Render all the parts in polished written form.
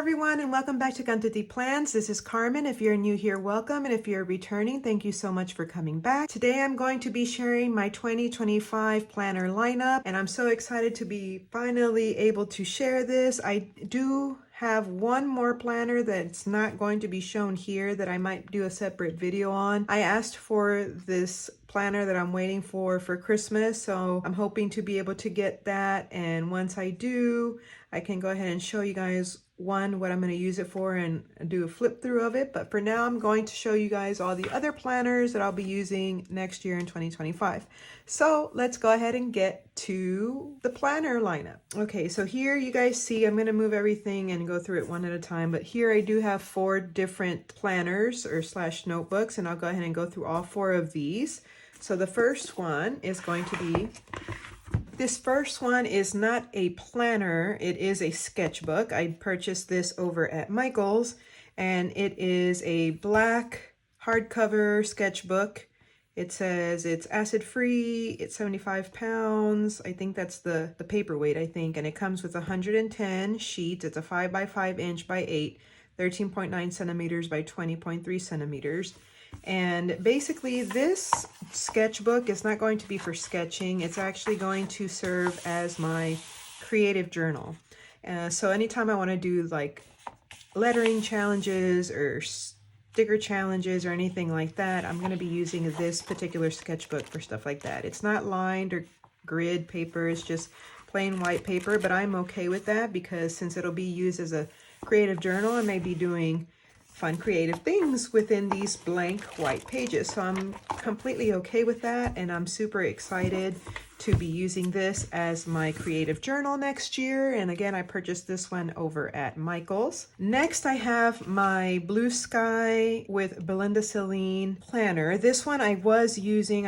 everyone, and welcome back to Quantity Plans. This is Carmen. If you're new here, welcome, and if you're returning, thank you so much for coming back. Today I'm going to be sharing my 2025 planner lineup, and I'm so excited to be finally able to share this. I do have one more planner that's not going to be shown here that I might do a separate video on. I asked for this planner that I'm waiting for Christmas, so I'm hoping to be able to get that, and once I do, I can go ahead and show you guys what I'm going to use it for and do a flip through of it. But for now, I'm going to show you guys all the other planners that I'll be using next year in 2025. So let's go ahead and get to the planner lineup. Okay, so here you guys see, I'm going to move everything and go through it one at a time, but here I do have 4 different planners or / notebooks, and I'll go ahead and go through all 4 of these. So the first one is going to be, this first one is not a planner, it is a sketchbook. I purchased this over at Michael's, and it is a black hardcover sketchbook. It says it's acid-free, it's 75 pounds. I think that's the paperweight, I think, and it comes with 110 sheets. It's a 5 by 5 inch by 8, 13.9 centimeters by 20.3 centimeters. And basically this sketchbook is not going to be for sketching. It's actually going to serve as my creative journal. So anytime I want to do like lettering challenges or sticker challenges or anything like that, I'm going to be using this particular sketchbook for stuff like that. It's not lined or grid paper, it's just plain white paper, but I'm okay with that because since it'll be used as a creative journal, I may be doing fun creative things within these blank white pages. So I'm completely okay with that, and I'm super excited to be using this as my creative journal next year. And again, I purchased this one over at Michael's. Next, I have my Blue Sky with Belinda Selene planner. This one I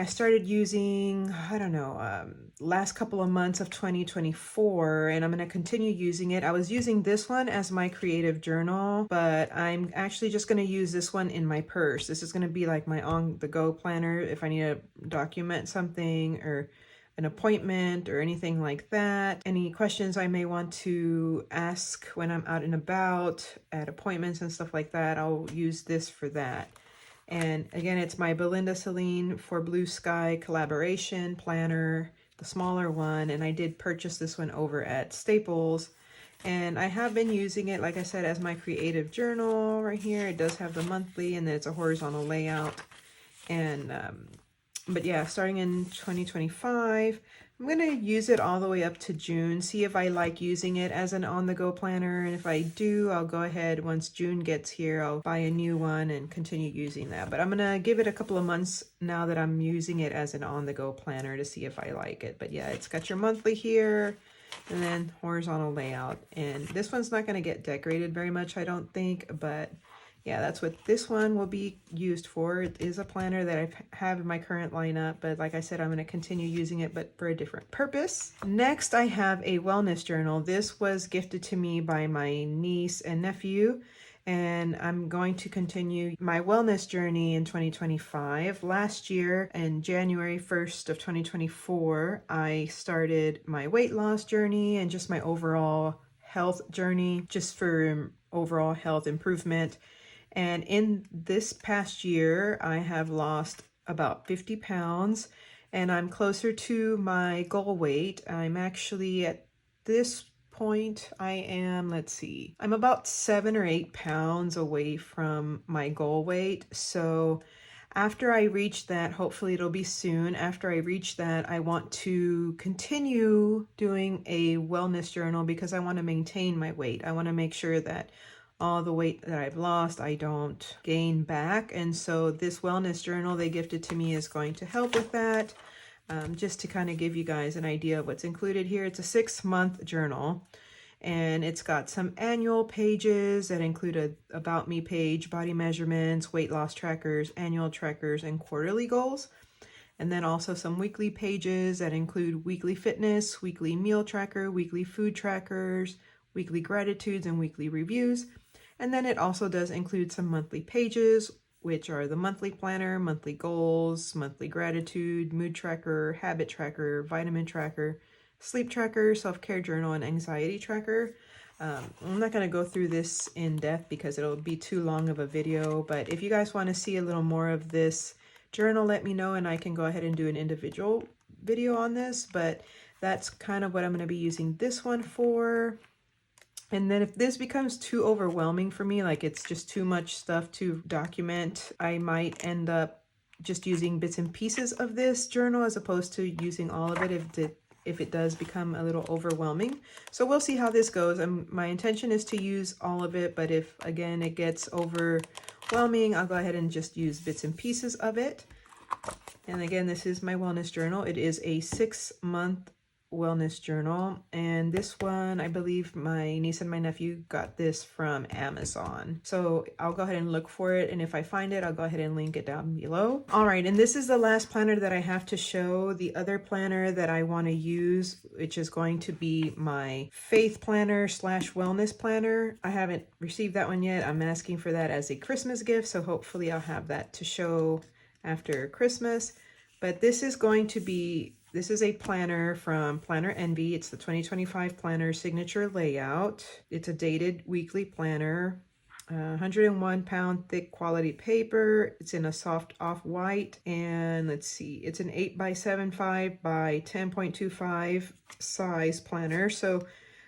started using, I don't know, last couple of months of 2024, and I'm going to continue using it. I was using this one as my creative journal, but I'm actually just going to use this one in my purse. This is going to be like my on-the-go planner if I need to document something or an appointment or anything like that. Any questions I may want to ask when I'm out and about at appointments and stuff like that, I'll use this for that. And again, it's my Belinda Selene for Blue Sky collaboration planner, the smaller one, and I did purchase this one over at Staples, and I have been using it, like I said, as my creative journal. Right here it does have the monthly, and then it's a horizontal layout. And but yeah, starting in 2025, I'm going to use it all the way up to June, see if I like using it as an on-the-go planner, and if I do, I'll go ahead, once June gets here, I'll buy a new one and continue using that. But I'm going to give it a couple of months now that I'm using it as an on-the-go planner to see if I like it. But yeah, it's got your monthly here, and then horizontal layout. And this one's not going to get decorated very much, I don't think, but yeah, that's what this one will be used for. It is a planner that I have in my current lineup, but like I said, I'm going to continue using it, but for a different purpose. Next, I have a wellness journal. This was gifted to me by my niece and nephew, and I'm going to continue my wellness journey in 2025. Last year, in January 1st of 2024, I started my weight loss journey and just my overall health journey, just for overall health improvement. And in this past year, I have lost about 50 pounds, and I'm closer to my goal weight. I'm actually at this point, I am, let's see, I'm about 7 or 8 pounds away from my goal weight. So after I reach that, hopefully it'll be soon, after I reach that, I want to continue doing a wellness journal because I want to maintain my weight. I want to make sure that all the weight that I've lost, I don't gain back. And so this wellness journal they gifted to me is going to help with that. Just to kind of give you guys an idea of what's included here. It's a 6-month journal, and it's got some annual pages that include a about me page, body measurements, weight loss trackers, annual trackers, and quarterly goals. And then also some weekly pages that include weekly fitness, weekly meal tracker, weekly food trackers, weekly gratitudes, and weekly reviews. And then it also does include some monthly pages, which are the monthly planner, monthly goals, monthly gratitude, mood tracker, habit tracker, vitamin tracker, sleep tracker, self-care journal, and anxiety tracker. I'm not going to go through this in depth because it'll be too long of a video, but if you guys want to see a little more of this journal, let me know and I can go ahead and do an individual video on this, but that's kind of what I'm going to be using this one for. And then if this becomes too overwhelming for me, like it's just too much stuff to document, I might end up just using bits and pieces of this journal as opposed to using all of it if it does become a little overwhelming. So we'll see how this goes. My intention is to use all of it, but if again it gets overwhelming, I'll go ahead and just use bits and pieces of it. And again, this is my wellness journal. It is a 6-month wellness journal, and this one, I believe my niece and my nephew got this from Amazon. So I'll go ahead and look for it, and if I find it, I'll go ahead and link it down below. All right, and this is the last planner that I have to show. The other planner that I want to use, which is going to be my faith planner / wellness planner. I haven't received that one yet. I'm asking for that as a Christmas gift, so hopefully I'll have that to show after Christmas. But this is a planner from Planner Envy. It's the 2025 planner signature layout. It's a dated weekly planner, 101 pound thick quality paper. It's in a soft off-white, and let's see, it's an 8x7.5 by 10.25 size planner. So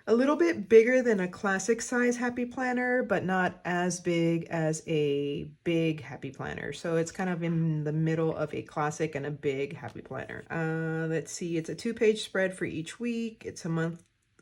a little bit bigger than a classic size happy planner, but not as big as a big happy planner. So it's kind of in the middle of a classic and a big happy planner. Let's see, it's a 2-page spread for each week. It's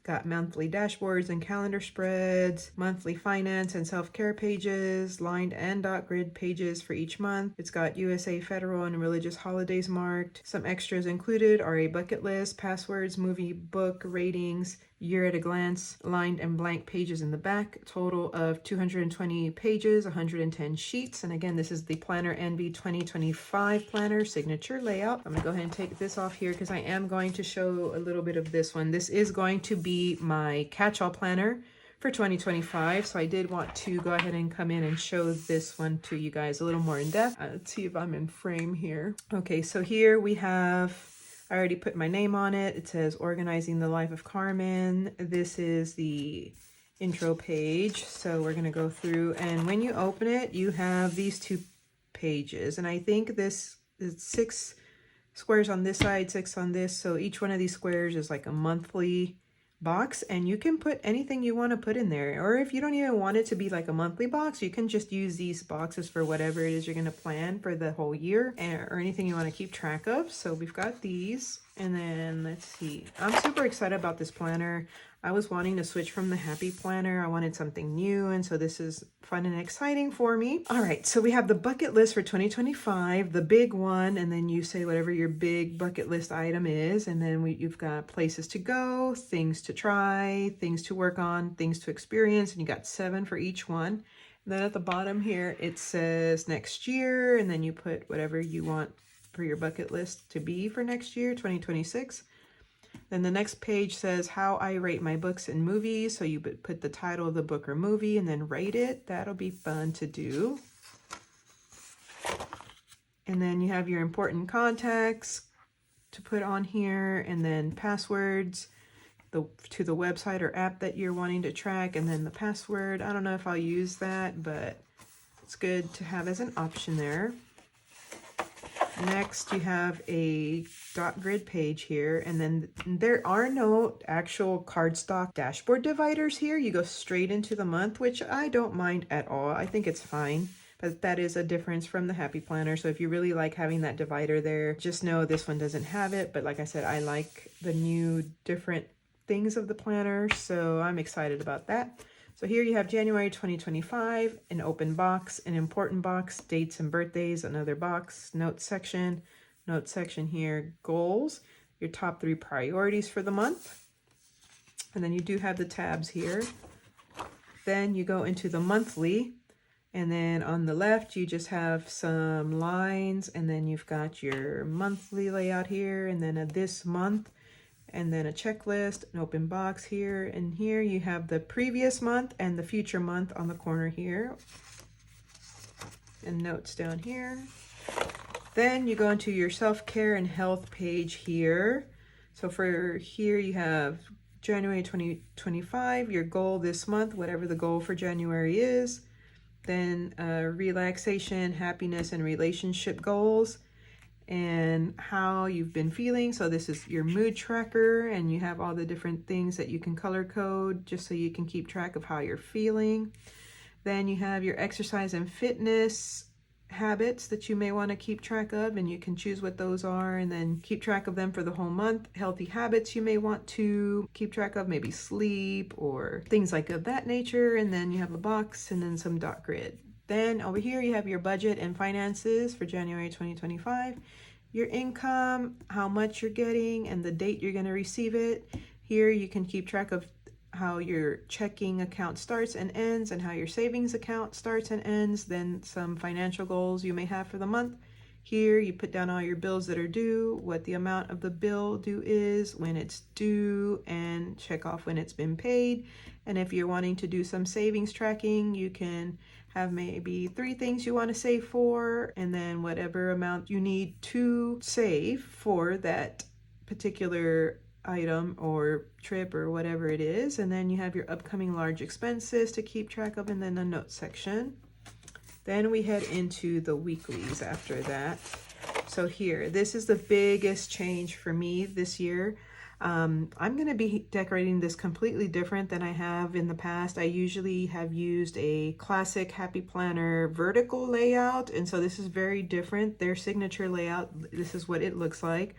got monthly dashboards and calendar spreads, monthly finance and self-care pages, lined and dot grid pages for each month. It's got USA federal and religious holidays marked. Some extras included are a bucket list, passwords, movie, book, ratings, year at a glance, lined and blank pages in the back, total of 220 pages, 110 sheets. And again, this is the Planner Envy 2025 planner signature layout. I'm gonna go ahead and take this off here because I am going to show a little bit of this one. This is going to be my catch-all planner for 2025. So I did want to go ahead and come in and show this one to you guys a little more in depth. Let's see if I'm in frame here. Okay, so here we have, I already put my name on it. It says Organizing the Life of Carmen. This is the intro page. So we're going to go through, and when you open it, you have these 2 pages. And I think this is 6 squares on this side, 6 on this. So each one of these squares is like a monthly box, and you can put anything you want to put in there. Or if you don't even want it to be like a monthly box, you can just use these boxes for whatever it is you're going to plan for the whole year, or anything you want to keep track of. So we've got these, and then let's see, I'm super excited about this planner. I was wanting to switch from the happy planner. I wanted something new, and so this is fun and exciting for me. All right, so we have the bucket list for 2025, the big one, and then you say whatever your big bucket list item is, and then you've got places to go, things to try, things to work on, things to experience, and you got 7 for each one. And then at the bottom here, it says next year, and then you put whatever you want for your bucket list to be for next year, 2026. Then the next page says how I rate my books and movies. So you put the title of the book or movie and then rate it. That'll be fun to do. And then you have your important contacts to put on here, and then passwords to the website or app that you're wanting to track, and then the password. I don't know if I'll use that, but it's good to have as an option there. Next, you have a dot grid page here, and then there are no actual cardstock dashboard dividers here. You go straight into the month, which I don't mind at all. I think it's fine, but that is a difference from the happy planner. So if you really like having that divider there, just know this one doesn't have it. But like I said, I like the new different things of the planner, so I'm excited about that. So here you have January 2025, an open box, an important box, dates and birthdays, another box, notes section here, goals, your top 3 priorities for the month. And then you do have the tabs here. Then you go into the monthly, and then on the left, you just have some lines, and then you've got your monthly layout here, and then this month, and then a checklist, an open box here, and here you have the previous month and the future month on the corner here, and notes down here. Then you go into your self-care and health page here. So for here you have January 2025, your goal this month, whatever the goal for January is. Then relaxation, happiness, and relationship goals, and how you've been feeling. So this is your mood tracker, and you have all the different things that you can color code just so you can keep track of how you're feeling. Then you have your exercise and fitness habits that you may want to keep track of, and you can choose what those are and then keep track of them for the whole month. Healthy habits you may want to keep track of, maybe sleep or things like of that nature. And then you have a box and then some dot grid. Then over here you have your budget and finances for January 2025, your income, how much you're getting, and the date you're going to receive it. Here you can keep track of how your checking account starts and ends, and how your savings account starts and ends. Then some financial goals you may have for the month. Here you put down all your bills that are due, what the amount of the bill due is, when it's due, and check off when it's been paid. And if you're wanting to do some savings tracking, you can have maybe 3 things you want to save for, and then whatever amount you need to save for that particular item or trip or whatever it is. And then you have your upcoming large expenses to keep track of, and then a notes section. Then we head into the weeklies after that. So here, this is the biggest change for me this year. I'm going to be decorating this completely different than I have in the past. I usually have used a classic Happy Planner vertical layout, and so this is very different. Their signature layout, this is what it looks like.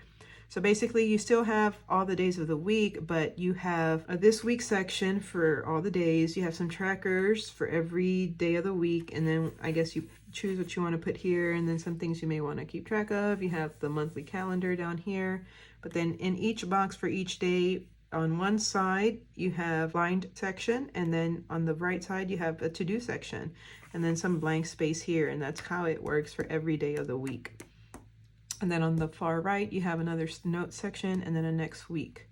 So basically you still have all the days of the week, but you have a this week section for all the days. You have some trackers for every day of the week, and then I guess you choose what you want to put here, and then some things you may want to keep track of. You have the monthly calendar down here, but then in each box for each day, on one side you have lined section, and then on the right side you have a to-do section, and then some blank space here, and that's how it works for every day of the week. And then on the far right, you have another note section, and then a next week.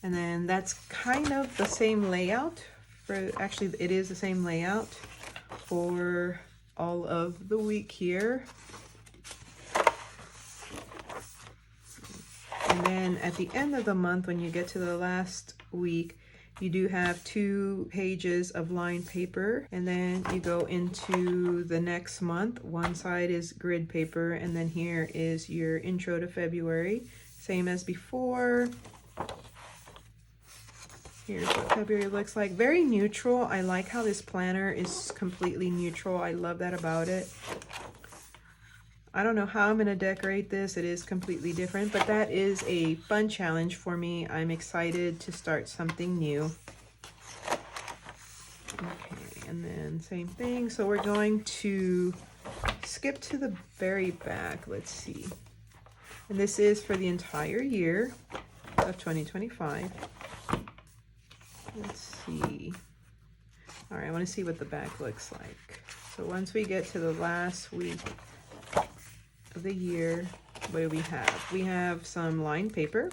And then that's kind of the same layout for, actually it is the same layout for all of the week here. And then at the end of the month, when you get to the last week, you do have 2 pages of lined paper, and then you go into the next month. One side is grid paper, and then here is your intro to February, same as before. Here's what February looks like. Very neutral. I like how this planner is completely neutral. I love that about it. I don't know how I'm going to decorate this. It is completely different, but that is a fun challenge for me. I'm excited to start something new. Okay, and then same thing. So we're going to skip to the very back. Let's see. And this is for the entire year of 2025. Let's see. All right, I want to see what the back looks like. So once we get to the last week of the year, what do we have? We have some lined paper,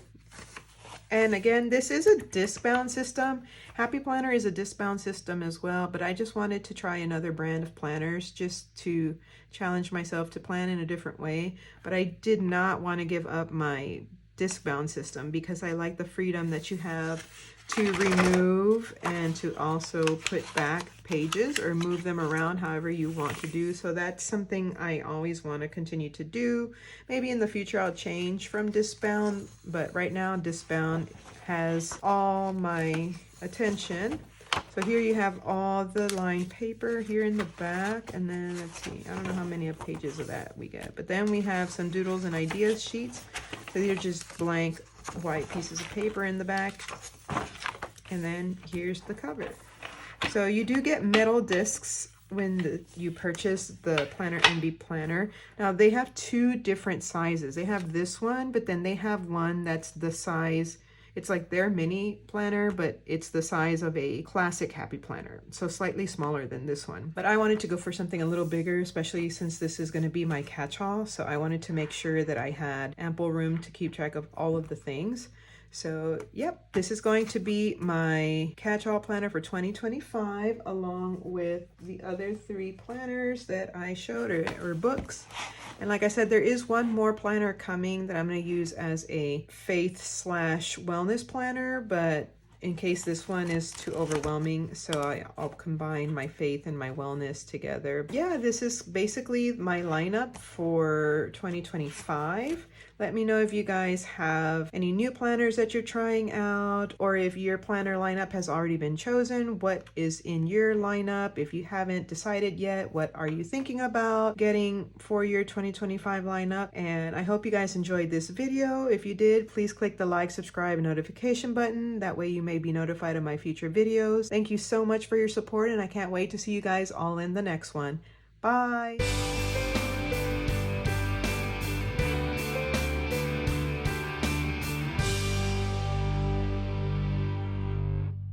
and again, this is a disc bound system. Happy Planner is a disc bound system as well, but I just wanted to try another brand of planners just to challenge myself to plan in a different way. But I did not want to give up my disc bound system because I like the freedom that you have to remove and to also put back pages or move them around however you want to do. So that's something I always want to continue to do. Maybe in the future I'll change from disc bound, but right now disc bound has all my attention. So here you have all the lined paper here in the back, and then let's see, I don't know how many pages of that we get, but then we have some doodles and ideas sheets. So these are just blank white pieces of paper in the back. And then here's the cover. So you do get metal discs when you purchase the Planner NB Planner. Now they have 2 different sizes. They have this one, but then they have one that's the size, it's like their mini planner, but it's the size of a classic Happy Planner. So slightly smaller than this one. But I wanted to go for something a little bigger, especially since this is going to be my catch-all. So I wanted to make sure that I had ample room to keep track of all of the things. So, yep, this is going to be my catch-all planner for 2025, along with the other 3 planners that I showed, or books. And like I said, there is one more planner coming that I'm going to use as a faith/wellness planner, but in case this one is too overwhelming, so I'll combine my faith and my wellness together. Yeah, this is basically my lineup for 2025. Let me know if you guys have any new planners that you're trying out, or if your planner lineup has already been chosen, what is in your lineup? If you haven't decided yet, what are you thinking about getting for your 2025 lineup? And I hope you guys enjoyed this video. If you did, please click the like, subscribe, and notification button. That way you may be notified of my future videos. Thank you so much for your support, and I can't wait to see you guys all in the next one. Bye!